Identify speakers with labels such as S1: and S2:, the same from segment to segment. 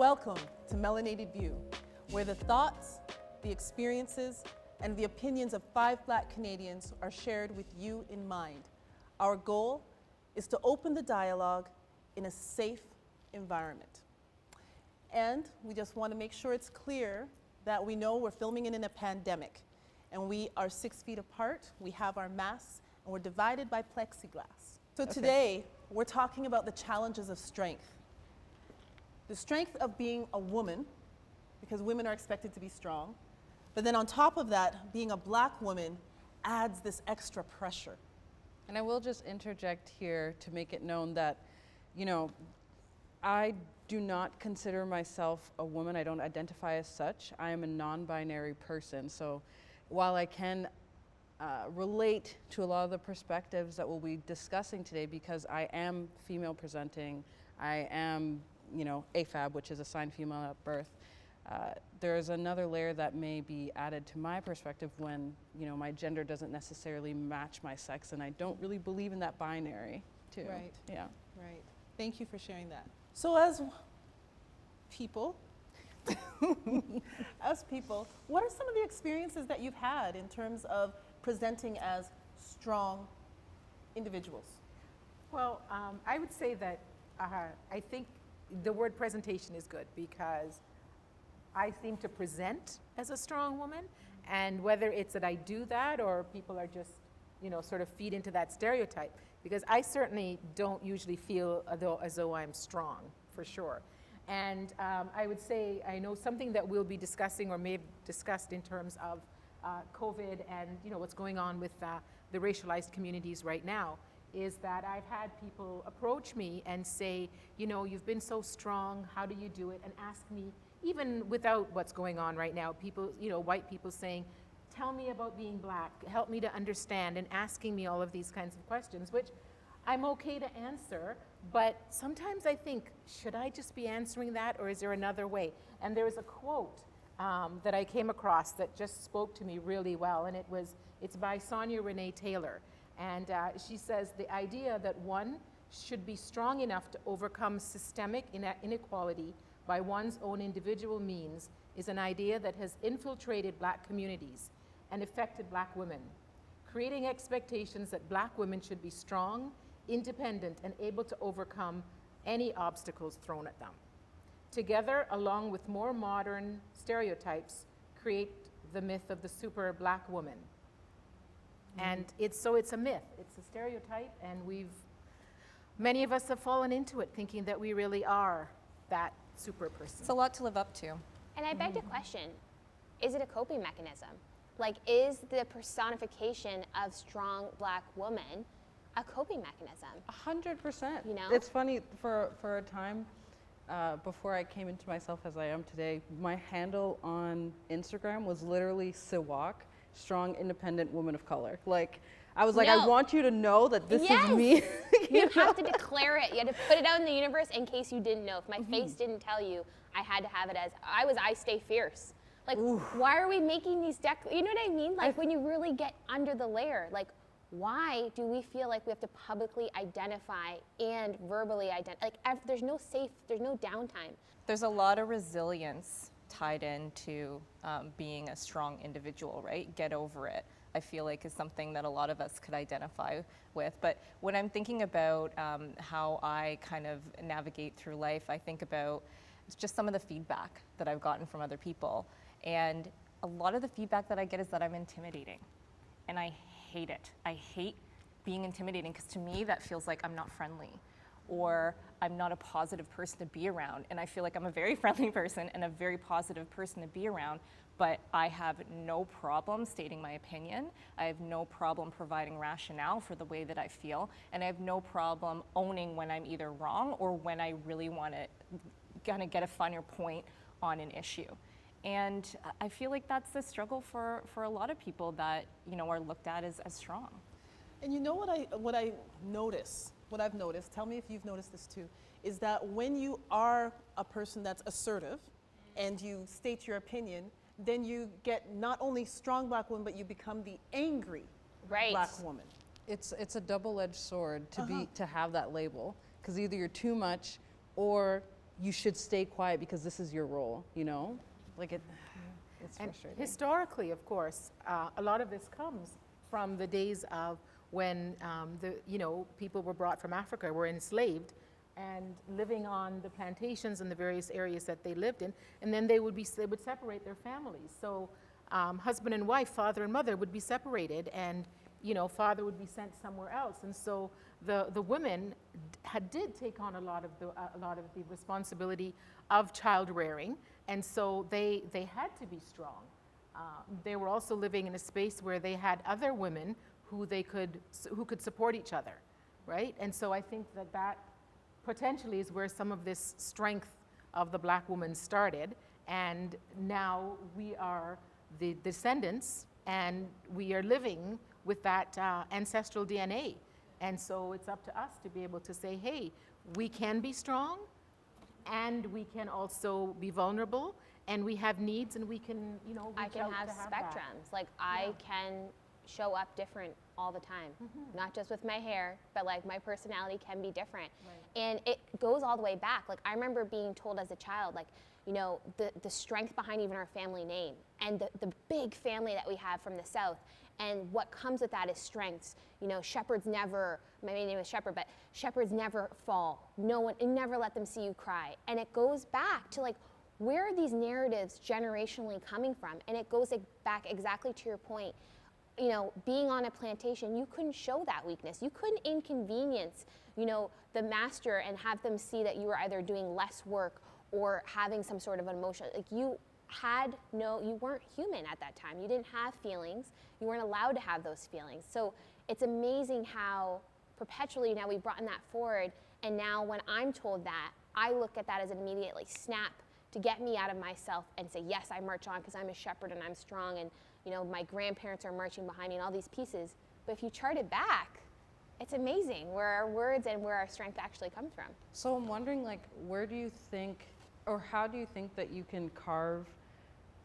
S1: Welcome to Melanated View, where the thoughts, the experiences, and the opinions of 5 Black Canadians are shared with you in mind. Our goal is to open the dialogue in a safe environment. And we just want to make sure it's clear that we know we're filming it in a pandemic, and we are 6 feet apart, we have our masks, and we're divided by plexiglass. So today, we're talking about the challenges of strength. The strength of being a woman, because women are expected to be strong, but then on top of that, being a Black woman adds this extra pressure.
S2: And I will just interject here to make it known that, you know, I do not consider myself a woman. I don't identify as such. I am a non-binary person. So while I can relate to a lot of the perspectives that we'll be discussing today, because I am female presenting, I am, you know, AFAB, which is assigned female at birth. There is another layer that may be added to my perspective when, you know, my gender doesn't necessarily match my sex, and I don't really believe in that binary, too.
S1: Right.
S2: Yeah.
S1: Right. Thank you for sharing that. So as people, what are some of the experiences that you've had in terms of presenting as strong individuals?
S3: Well, I would say that I think the word presentation is good because I seem to present as a strong woman, and whether it's that I do that or people are just, you know, sort of feed into that stereotype, because I certainly don't usually feel as though I'm strong, for sure. And I would say, I know something that we'll be discussing or may have discussed in terms of COVID and, you know, what's going on with the racialized communities right now, is that I've had people approach me and say, you know, you've been so strong, how do you do it? And ask me, even without what's going on right now, people, you know, white people saying, tell me about being Black, help me to understand, and asking me all of these kinds of questions, which I'm okay to answer, but sometimes I think, should I just be answering that, or is there another way? And there was a quote that I came across that just spoke to me really well, and it's by Sonia Renee Taylor. And she says, the idea that one should be strong enough to overcome systemic inequality by one's own individual means is an idea that has infiltrated Black communities and affected Black women, creating expectations that Black women should be strong, independent, and able to overcome any obstacles thrown at them. Together, along with more modern stereotypes, create the myth of the super Black woman. And it's a myth, it's a stereotype, and many of us have fallen into it thinking that we really are that super person.
S4: It's a lot to live up to.
S5: And I beg to question, is it a coping mechanism? Like, is the personification of strong Black woman a coping mechanism?
S2: 100%.
S5: You know?
S2: It's funny, for a time, before I came into myself as I am today, my handle on Instagram was literally Siwak, strong, independent woman of color. Like, I was like,
S5: No.
S2: I want you to know that this
S5: Yes.
S2: is me.
S5: You have to declare it. You had to put it out in the universe in case you didn't know. If my face didn't tell you, I had to have it as, I stay fierce. Like, why are we making these you know what I mean? Like, when you really get under the layer, like, why do we feel like we have to publicly identify and verbally identify? Like, there's no downtime.
S4: There's a lot of resilience tied into being a strong individual, right? Get over it, I feel like, is something that a lot of us could identify with. But when I'm thinking about how I kind of navigate through life, I think about just some of the feedback that I've gotten from other people. And a lot of the feedback that I get is that I'm intimidating. And I hate it. I hate being intimidating, because to me that feels like I'm not friendly, or I'm not a positive person to be around. And I feel like I'm a very friendly person and a very positive person to be around, but I have no problem stating my opinion. I have no problem providing rationale for the way that I feel, and I have no problem owning when I'm either wrong or when I really want to kind of get a finer point on an issue. And I feel like that's the struggle for a lot of people that, you know, are looked at as strong.
S1: And you know what I've noticed, tell me if you've noticed this too, is that when you are a person that's assertive and you state your opinion, then you get not only strong Black woman, but you become the angry Black woman.
S2: It's a double-edged sword to have that label, because either you're too much or you should stay quiet because this is your role, you know? Like it's
S3: And
S2: frustrating.
S3: historically, of course, a lot of this comes from the days of when people were brought from Africa, were enslaved, and living on the plantations in the various areas that they lived in, and then they would separate their families. So husband and wife, father and mother would be separated, and father would be sent somewhere else. And so the women did take on a lot of the responsibility of child rearing, and so they had to be strong. They were also living in a space where they had other women who could support each other, right? And so I think that potentially is where some of this strength of the Black woman started, and now we are the descendants, and we are living with that ancestral DNA. And so it's up to us to be able to say, hey, we can be strong, and we can also be vulnerable, and we have needs, and we can, reach
S5: I can
S3: out
S5: have
S3: to have
S5: spectrums.
S3: that.
S5: Like I can show up different all the time, not just with my hair, but like my personality can be different.
S3: Right.
S5: And it goes all the way back. Like I remember being told as a child, like, the strength behind even our family name and the big family that we have from the South. And what comes with that is strengths. Shepherds never, my name is Shepherd, but shepherds never fall. No one, and never let them see you cry. And it goes back to like, where are these narratives generationally coming from? And it goes back exactly to your point. Being on a plantation, you couldn't show that weakness. You couldn't inconvenience, the master and have them see that you were either doing less work or having some sort of emotion. Like you weren't human at that time. You didn't have feelings. You weren't allowed to have those feelings. So it's amazing how perpetually now we've brought that forward. And now when I'm told that, I look at that as an immediate snap to get me out of myself and say, yes, I march on because I'm a shepherd and I'm strong, and my grandparents are marching behind me and all these pieces. But if you chart it back, it's amazing where our words and where our strength actually comes from.
S2: So I'm wondering, like, where do you think, or how do you think that you can carve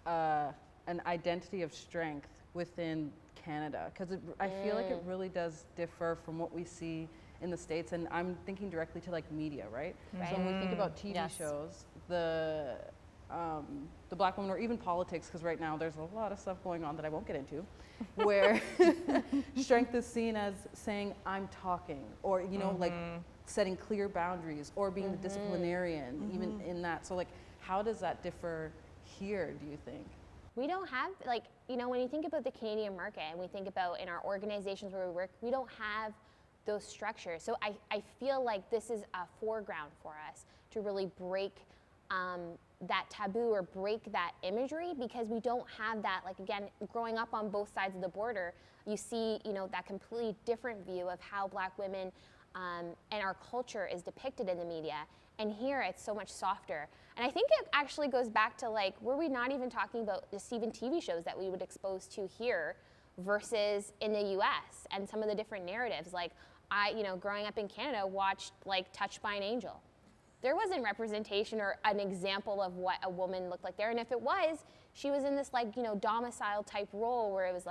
S2: an identity of strength within Canada? Because I feel like it really does differ from what we see in the States, and I'm thinking directly to like media, right? So when we think about TV
S4: Yes.
S2: shows, the Black woman, or even politics, because right now there's a lot of stuff going on that I won't get into, where strength is seen as saying, I'm talking, or, like setting clear boundaries, or being the disciplinarian, even in that. So like, how does that differ here, do you think?
S5: We don't have, when you think about the Canadian market and we think about in our organizations where we work, we don't have those structures. So I feel like this is a foreground for us to really break that taboo or break that imagery, because we don't have that. Like, again, growing up on both sides of the border, you see, that completely different view of how Black women and our culture is depicted in the media. And here it's so much softer. And I think it actually goes back to were we not even talking about just even TV shows that we would expose to here versus in the US, and some of the different narratives. Like I, growing up in Canada, watched Touched by an Angel. There wasn't representation or an example of what a woman looked like there. And if it was, she was in this domicile type role where it was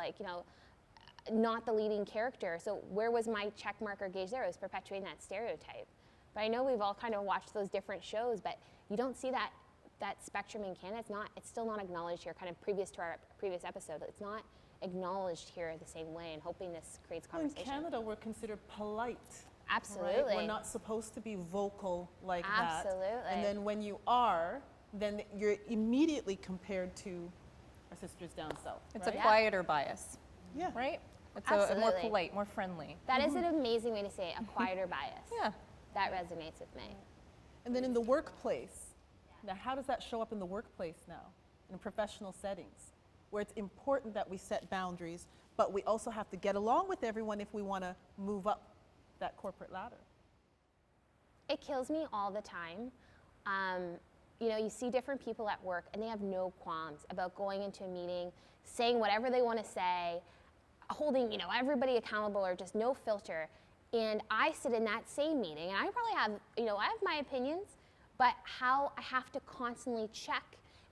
S5: not the leading character. So where was my check mark or gauge there? It was perpetuating that stereotype. But I know we've all kind of watched those different shows, but you don't see that spectrum in Canada. It's still not acknowledged here, kind of previous to our previous episode. It's not acknowledged here the same way, and hoping this creates conversation.
S1: In Canada, we're considered polite.
S5: Absolutely.
S1: Right? We're not supposed to be vocal like that.
S5: Absolutely.
S1: And then when you are, then you're immediately compared to our sisters down south.
S4: It's
S1: right?
S4: a quieter bias,
S1: Yeah.
S4: right? It's a more
S5: Absolutely.
S4: polite, more friendly.
S5: That is an amazing way to say it, a quieter bias.
S4: Yeah.
S5: That resonates with me.
S1: And then in the workplace, now how does that show up in the workplace now, in professional settings, where it's important that we set boundaries, but we also have to get along with everyone if we want to move up that corporate ladder?
S5: It kills me all the time. You see different people at work and they have no qualms about going into a meeting, saying whatever they want to say, holding everybody accountable, or just no filter. And I sit in that same meeting and I probably have, I have my opinions, but how I have to constantly check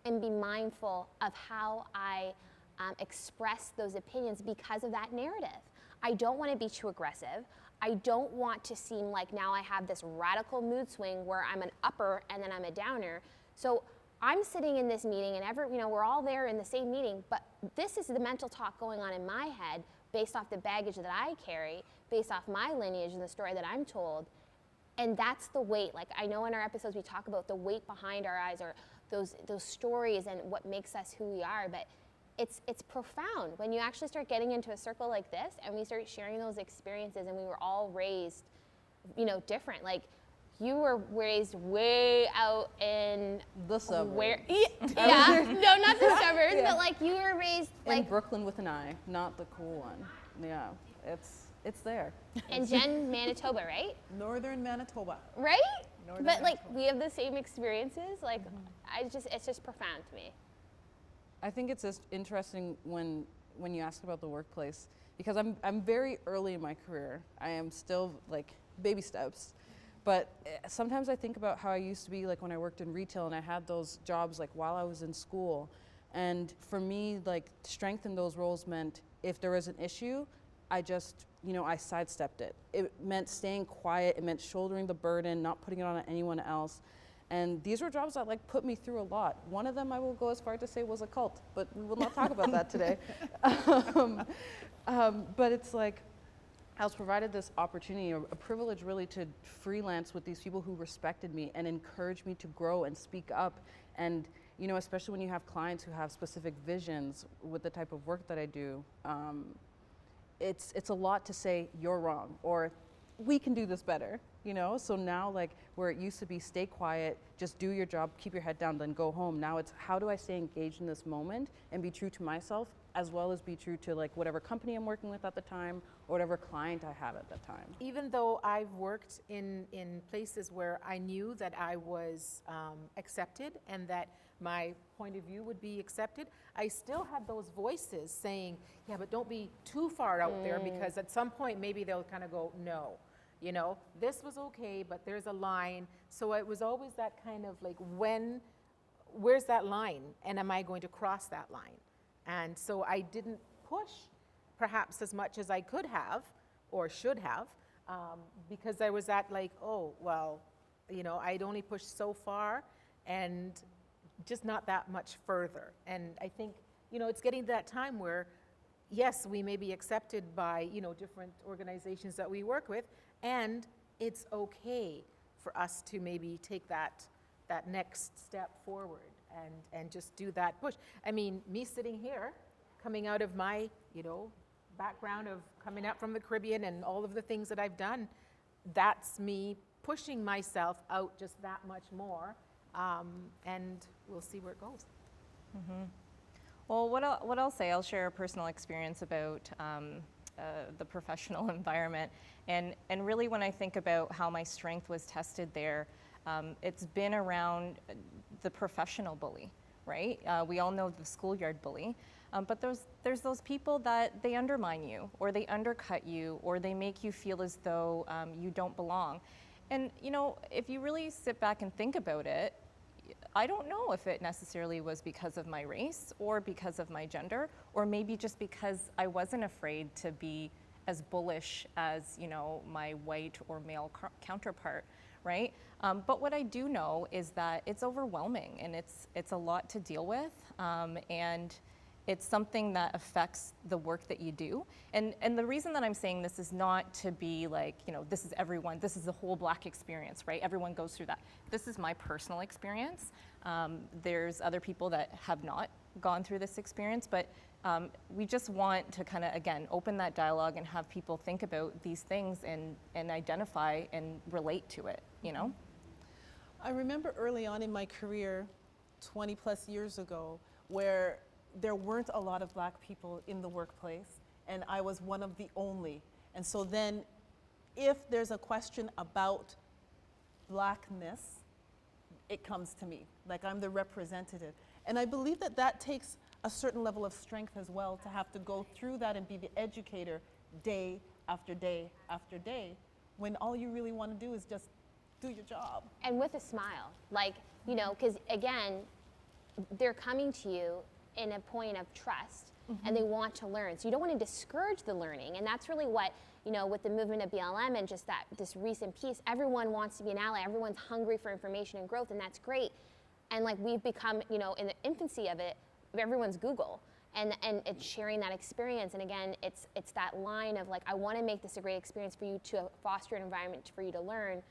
S5: and be mindful of how I express those opinions because of that narrative. I don't want to be too aggressive. I don't want to seem like now I have this radical mood swing where I'm an upper and then I'm a downer. So I'm sitting in this meeting and we're all there in the same meeting, but this is the mental talk going on in my head based off the baggage that I carry, based off my lineage and the story that I'm told. And that's the weight. Like, I know in our episodes we talk about the weight behind our eyes, or those stories and what makes us who we are, but it's profound when you actually start getting into a circle like this and we start sharing those experiences, and we were all raised, different. Like, you were raised way out in
S2: The suburbs.
S5: Yeah, no, not the suburbs, but like you were raised
S2: In Brooklyn with an I, not the cool one. Yeah, it's there.
S5: And Jen, Manitoba, right?
S1: Northern Manitoba.
S5: Right?
S1: Northern
S5: But like
S1: Manitoba.
S5: we have the same experiences. Like it's just profound to me.
S2: I think it's just interesting when you ask about the workplace, because I'm very early in my career. I am still like baby steps. But sometimes I think about how I used to be like when I worked in retail and I had those jobs like while I was in school. And for me, like, strength in those roles meant if there was an issue, I just, I sidestepped it. It meant staying quiet. It meant shouldering the burden, not putting it on anyone else. And these were jobs that like put me through a lot. One of them I will go as far to say was a cult, but we will not talk about that today. But it's like, I was provided this opportunity, a privilege really, to freelance with these people who respected me and encouraged me to grow and speak up. And, especially when you have clients who have specific visions with the type of work that I do, it's a lot to say, you're wrong, or we can do this better, So now, like, where it used to be stay quiet, just do your job, keep your head down, then go home. Now it's how do I stay engaged in this moment and be true to myself, as well as be true to like whatever company I'm working with at the time or whatever client I have at that time.
S3: Even though I've worked in places where I knew that I was accepted and that my point of view would be accepted, I still had those voices saying, yeah, but don't be too far out there, because at some point maybe they'll kind of go, no, this was okay, but there's a line. So it was always that kind of like, where's that line? And am I going to cross that line? And so I didn't push perhaps as much as I could have or should have, because there was that like, oh, well, I'd only pushed so far and just not that much further. And I think, it's getting to that time where, yes, we may be accepted by, different organizations that we work with, and it's okay for us to maybe take that next step forward and just do that push. I mean, me sitting here, coming out of my, background of coming out from the Caribbean and all of the things that I've done, that's me pushing myself out just that much more, and we'll see where it goes.
S4: Mm-hmm. Well, what I'll say, I'll share a personal experience about the professional environment, and really when I think about how my strength was tested there, it's been around the professional bully, right? We all know the schoolyard bully, but there's those people that they undermine you, or they undercut you, or they make you feel as though you don't belong. And if you really sit back and think about it, I don't know if it necessarily was because of my race or because of my gender, or maybe just because I wasn't afraid to be as bullish as my white or male counterpart, right? But what I do know is that it's overwhelming, and it's a lot to deal with, and it's something that affects the work that you do. And the reason that I'm saying this is not to be like, this is everyone, this is the whole Black experience, right? Everyone goes through that. This is my personal experience. There's other people that have not gone through this experience, but we just want to kind of, again, open that dialogue and have people think about these things and identify and relate to it,
S1: I remember early on in my career, 20 plus years ago, where there weren't a lot of Black people in the workplace, and I was one of the only. And so then if there's a question about Blackness, it comes to me, like I'm the representative. And I believe that takes a certain level of strength as well, to have to go through that and be the educator day after day after day, when all you really want to do is just do your job.
S5: And with a smile, like, because again, they're coming to you in a point of trust, and they want to learn. So you don't want to discourage the learning. And that's really what, you know, with the movement of BLM and just this recent piece, everyone wants to be an ally. Everyone's hungry for information and growth, and that's great. And like we've become, you know, in the infancy of it, everyone's Google. And it's sharing that experience. And again, it's that line of like, I want to make this a great experience for you to foster an environment for you to learn,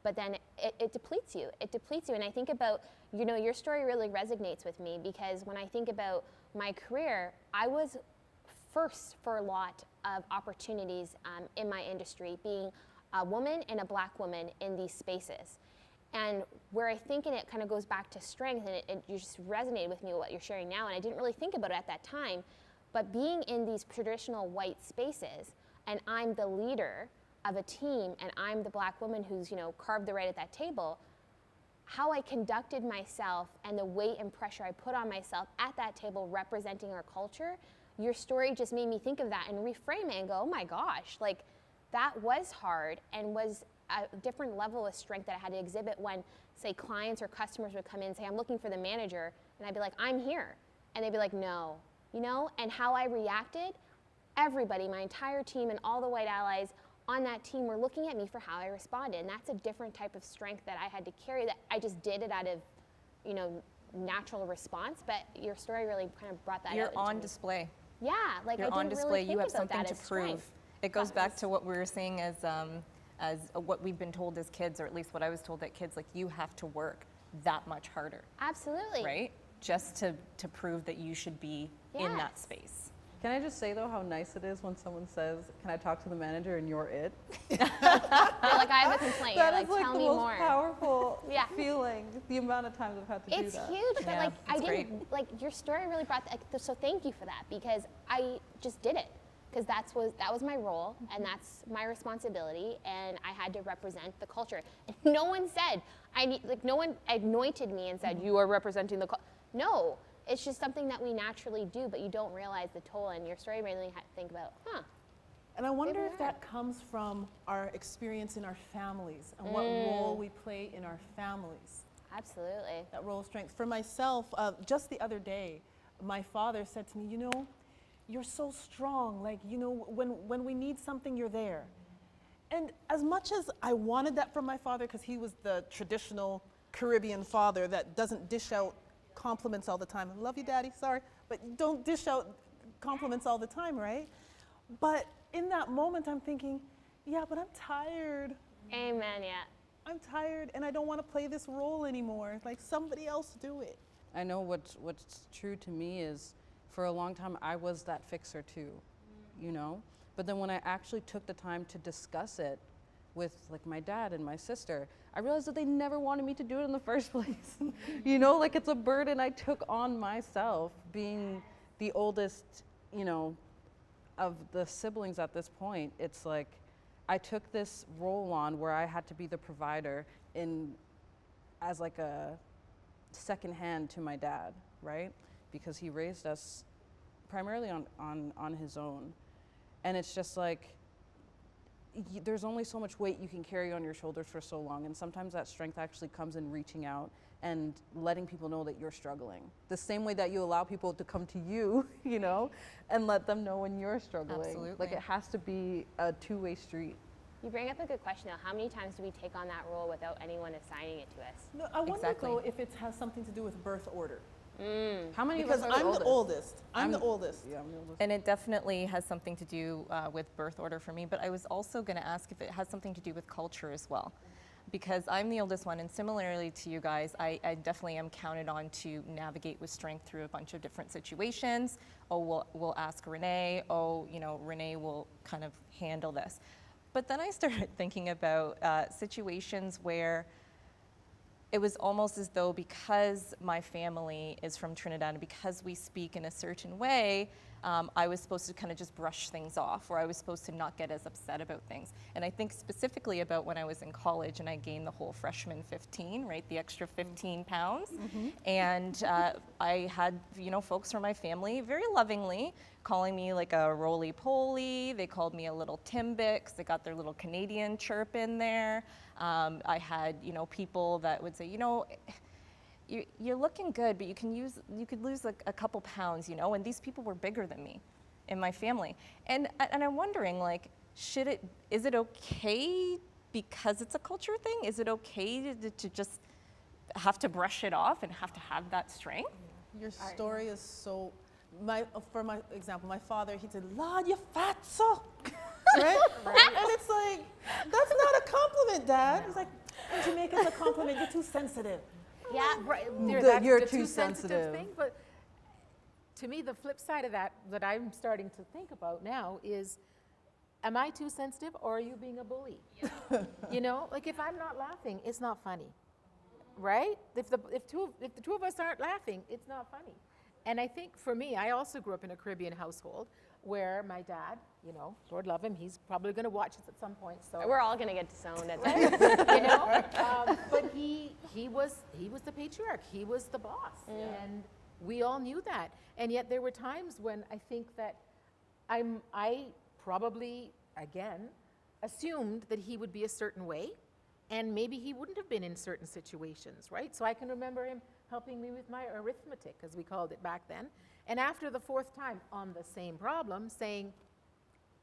S5: but then it depletes you. It depletes you. And I think about, you know, your story really resonates with me because when I think about my career, I was first for a lot of opportunities in my industry, being a woman and a Black woman in these spaces. And where I think, and it kind of goes back to strength, and it just resonated with me what you're sharing now, and I didn't really think about it at that time, but being in these traditional white spaces, and I'm the leader of a team, and I'm the Black woman who's, you know, carved the right at that table, how I conducted myself and the weight and pressure I put on myself at that table representing our culture, your story just made me think of that and reframe it and go, oh my gosh, like that was hard and was a different level of strength that I had to exhibit when, say, clients or customers would come in and say, I'm looking for the manager, and I'd be like, I'm here. And they'd be like, no, you know? And how I reacted, everybody, my entire team and all the white allies on that team were looking at me for how I responded. And that's a different type of strength that I had to carry, that I just did it out of, you know, natural response. But your story really kind of brought that out.
S4: You're on display.
S5: Yeah, like
S4: You're
S5: I didn't
S4: on display.
S5: really think
S4: You have
S5: about
S4: something
S5: that
S4: to
S5: as
S4: prove.
S5: strength.
S4: It goes back to what we were saying as what we've been told as kids, or at least what I was told that kids, like, you have to work that much harder,
S5: Absolutely.
S4: right? Just to prove that you should be in that
S5: Yes.
S4: space.
S2: Can I just say though how nice it is when someone says, "Can I talk to the manager?" and you're it?
S5: You're like, I have a complaint.
S2: That
S5: You're
S2: is
S5: like,
S2: like
S5: tell
S2: the
S5: me
S2: most
S5: more.
S2: powerful
S5: Yeah.
S2: feeling. The amount of times I've had to do
S5: It's
S2: that.
S5: huge, but
S4: Yeah,
S5: like I
S4: it's
S5: didn't
S4: great.
S5: like your story really brought that. So thank you for that because I just did it because that was my role and that's my responsibility and I had to represent the culture. And no one said no one anointed me and said you are representing the culture. No, it's just something that we naturally do, but you don't realize the toll. And your story made me think about,
S1: And I wonder
S5: Maybe
S1: if that comes from our experience in our families and what role we play in our families.
S5: absolutely.
S1: That role of strength. For myself, just the other day, my father said to me, you know, you're so strong. Like, you know, when we need something, you're there. And as much as I wanted that from my father, because he was the traditional Caribbean father that doesn't dish out compliments all the time. I love you, Daddy, sorry, but don't dish out compliments all the time, right? But in that moment, I'm thinking, yeah, but I'm tired.
S5: Amen. Yeah.
S1: I'm tired and I don't want to play this role anymore. Like, somebody else do it.
S2: I know what's true to me is for a long time I was that fixer too, you know? But then when I actually took the time to discuss it with like my dad and my sister, I realized that they never wanted me to do it in the first place. You know, like it's a burden I took on myself being the oldest, you know, of the siblings at this point. It's like I took this role on where I had to be the provider as like a second hand to my dad, right? Because he raised us primarily on his own. And it's just like, there's only so much weight you can carry on your shoulders for so long. And sometimes that strength actually comes in reaching out and letting people know that you're struggling. The same way that you allow people to come to you, you know, and let them know when you're struggling.
S4: Absolutely.
S2: Like it has to be a two-way street.
S5: You bring up a good question though. How many times do we take on that role without anyone assigning it to us?
S1: No, I wonder
S4: Exactly.
S1: though if it has something to do with birth order.
S2: How many
S1: Because
S2: of us are
S1: I'm the oldest. I'm the
S2: I'm-
S1: oldest.
S2: Yeah, I'm the oldest.
S4: And it definitely has something to do with birth order for me, but I was also going to ask if it has something to do with culture as well. Because I'm the oldest one, and similarly to you guys, I definitely am counted on to navigate with strength through a bunch of different situations. Oh, we'll ask Renee. Oh, you know, Renee will kind of handle this. But then I started thinking about situations where it was almost as though because my family is from Trinidad and because we speak in a certain way, I was supposed to kind of just brush things off, or I was supposed to not get as upset about things. And I think specifically about when I was in college and I gained the whole freshman 15, right, the extra 15 pounds. And I had, you know, folks from my family very lovingly calling me like a roly-poly. They called me a little Timbix. They got their little Canadian chirp in there. I had, you know, people that would say, you know, you're looking good, but you could lose like a couple pounds, you know, and these people were bigger than me in my family. And I'm wondering, like, is it okay because it's a culture thing? Is it okay to just have to brush it off and have to have that strength?
S1: Your story is so, for my example, my father, he said, Lord, you fatso, right? And it's like, that's not a compliment, Dad. He's like, in Jamaica, it's a compliment, you're too sensitive.
S3: Yeah, right.
S2: You're
S3: the
S2: too
S3: sensitive
S2: sensitive.
S3: thing, but to me, the flip side of that I'm starting to think about now is, am I too sensitive or are you being a bully? You know, like if I'm not laughing, it's not funny, right? If the two of us aren't laughing, it's not funny. And I think for me, I also grew up in a Caribbean household where my dad, you know, Lord love him, he's probably going to watch this at some point. So
S5: We're all gonna get disowned at that.
S3: you know, but he was the patriarch. He was the boss, and we all knew that. And yet there were times when I think that I probably again assumed that he would be a certain way, and maybe he wouldn't have been in certain situations, right? So I can remember him helping me with my arithmetic, as we called it back then. And after the fourth time on the same problem, saying,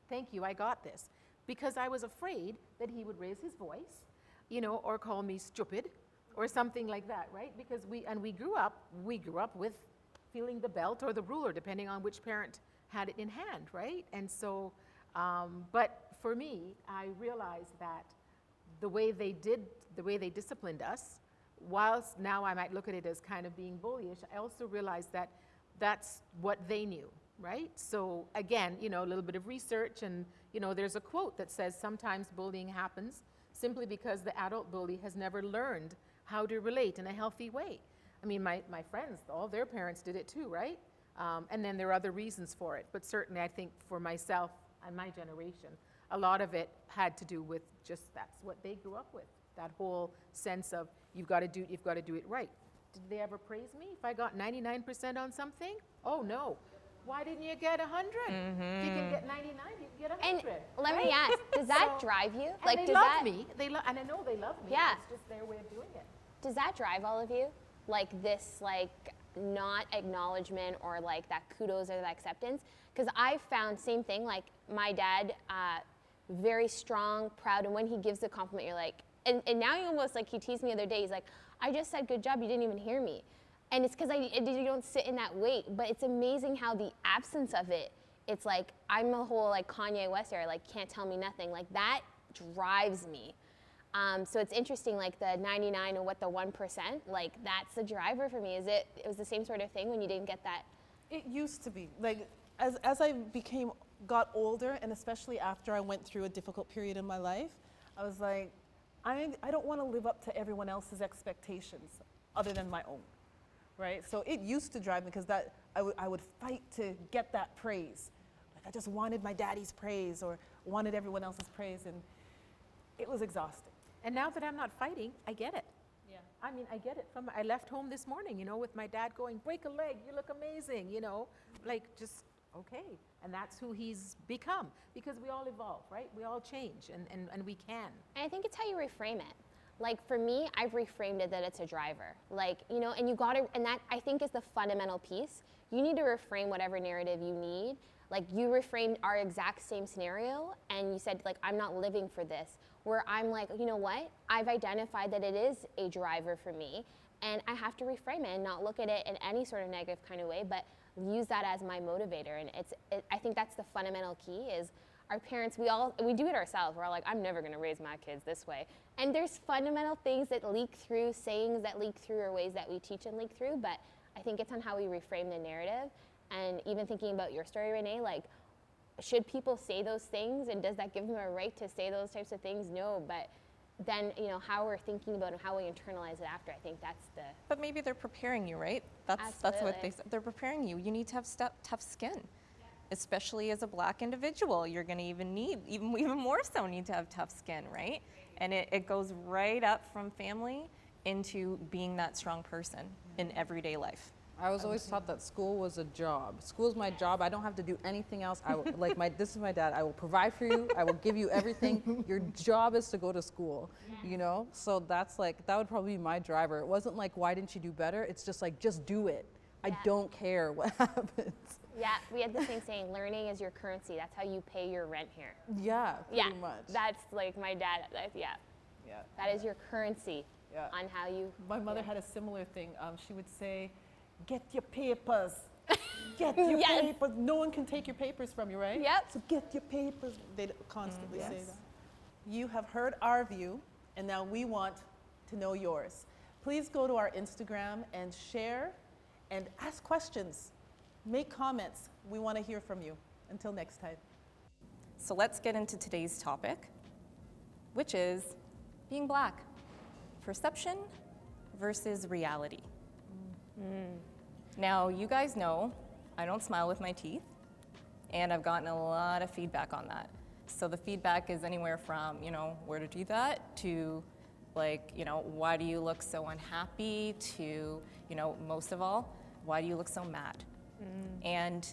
S3: "Thank you, I got this," because I was afraid that he would raise his voice, you know, or call me stupid or something like that, right? Because we grew up with feeling the belt or the ruler, depending on which parent had it in hand, right? And so, but for me, I realized that the way they disciplined us, whilst now I might look at it as kind of being bullyish, I also realized that that's what they knew, right? So again, you know, a little bit of research, and you know, there's a quote that says sometimes bullying happens simply because the adult bully has never learned how to relate in a healthy way. I mean, my friends, all their parents did it too, right? And then there are other reasons for it, but certainly I think for myself and my generation, a lot of it had to do with just that's what they grew up with, that whole sense of you've got to do it right. Did they ever praise me if I got 99% on something? Oh no. Why didn't you get 100? If you can get 99, you can get 100.
S5: And let me ask, does that drive you?
S3: And they
S5: does
S3: love
S5: that,
S3: me. And I know they love me.
S5: Yeah.
S3: It's just their way of doing it.
S5: Does that drive all of you? Like this, like not acknowledgement or like that kudos or that acceptance? Because I found same thing. Like my dad, very strong, proud, and when he gives a compliment, you're like, and now you almost like he teased me the other day. He's like, I just said good job. You didn't even hear me. And it's because you don't sit in that weight. But it's amazing how the absence of it, it's like I'm a whole like Kanye West era, like can't tell me nothing. Like that drives me. So it's interesting, like the 99 and what the 1%, like that's the driver for me. It was the same sort of thing when you didn't get that?
S1: It used to be. Like, as I got older, and especially after I went through a difficult period in my life, I was like, I don't want to live up to everyone else's expectations other than my own, right? So it used to drive me because I would fight to get that praise. Like I just wanted my daddy's praise or wanted everyone else's praise, and it was exhausting.
S3: And now that I'm not fighting, I get it.
S1: Yeah.
S3: I mean, I get it. I left home this morning, you know, with my dad going, break a leg, you look amazing, you know, like just, okay. And that's who he's become, because we all evolve, right? We all change, and we can.
S5: And I think it's how you reframe it. Like for me, I've reframed it that it's a driver. Like, you know, and you got to, and that I think is the fundamental piece. You need to reframe whatever narrative you need. Like you reframed our exact same scenario and you said like, I'm not living for this. Where I'm like, you know what? I've identified that it is a driver for me and I have to reframe it and not look at it in any sort of negative kind of way, but use that as my motivator. And I think that's the fundamental key is our parents, we do it ourselves. We're all like, I'm never gonna raise my kids this way. And there's fundamental things that leak through, sayings that leak through, or ways that we teach and leak through, but I think it's on how we reframe the narrative. And even thinking about your story, Renee, like, should people say those things, and does that give them a right to say those types of things? No, but then, you know, how we're thinking about it and how we internalize it after, I think that's the...
S4: But maybe they're preparing you, right? That's what they said. They're preparing you. You need to have tough skin, especially as a Black individual. You're going to even more so need to have tough skin, right? And it goes right up from family into being that strong person in everyday life.
S2: I was always taught that school was a job. School is my job. I don't have to do anything else. I will, this is my dad. I will provide for you. I will give you everything. Your job is to go to school, you know? So that's like, that would probably be my driver. It wasn't like, why didn't you do better? It's just like, just do it. I don't care what happens.
S5: Yeah, we had the same saying, learning is your currency. That's how you pay your rent here.
S2: Yeah, pretty much.
S5: That's like my dad,
S1: Yeah.
S5: that is your currency on how you.
S1: My mother had a similar thing. She would say, get your papers. Get your papers. No one can take your papers from you, right?
S5: Yep.
S1: So get your papers. They'd constantly say that. You have heard our view, and now we want to know yours. Please go to our Instagram and share and ask questions. Make comments. We want to hear from you. Until next time.
S4: So let's get into today's topic, which is being Black. Perception versus reality. Now, you guys know I don't smile with my teeth, and I've gotten a lot of feedback on that. So the feedback is anywhere from, you know, where are the teeth at, to like, you know, why do you look so unhappy, to, you know, most of all, why do you look so mad? And,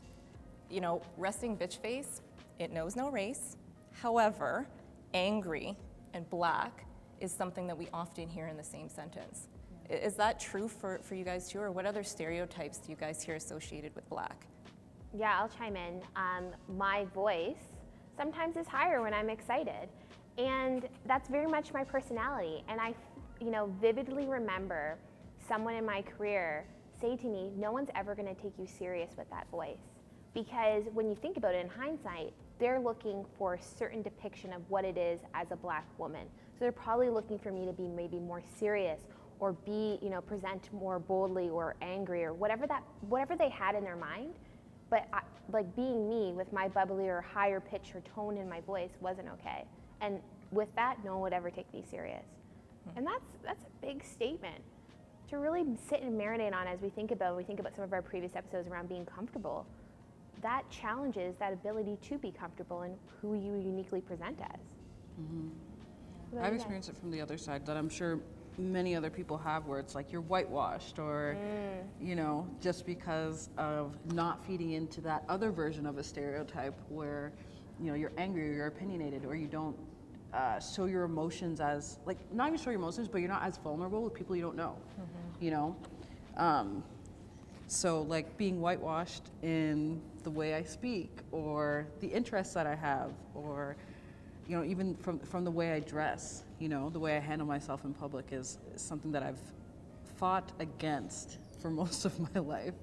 S4: you know, resting bitch face, it knows no race. However, angry and Black is something that we often hear in the same sentence. Is that true for you guys too, or what other stereotypes do you guys hear associated with Black?
S5: Yeah, I'll chime in. My voice sometimes is higher when I'm excited, and that's very much my personality. And I, you know, vividly remember someone in my career say to me, no one's ever going to take you serious with that voice. Because when you think about it in hindsight, they're looking for a certain depiction of what it is as a Black woman. So they're probably looking for me to be maybe more serious, or be, you know, present more boldly or angry, or whatever they had in their mind. But like being me with my bubbly or higher pitch or tone in my voice wasn't okay. And with that, no one would ever take me serious. And that's a big statement to really sit and marinate on as we think about some of our previous episodes around being comfortable. That challenges that ability to be comfortable in who you uniquely present as.
S2: I've experienced it from the other side that I'm sure many other people have, where it's like you're whitewashed, or you know, just because of not feeding into that other version of a stereotype where, you know, you're angry or you're opinionated, or you don't show your emotions as, like, not even show your emotions, but you're not as vulnerable with people you don't know, you know? So like being whitewashed in the way I speak, or the interests that I have, or, you know, even from the way I dress, you know, the way I handle myself in public is something that I've fought against for most of my life.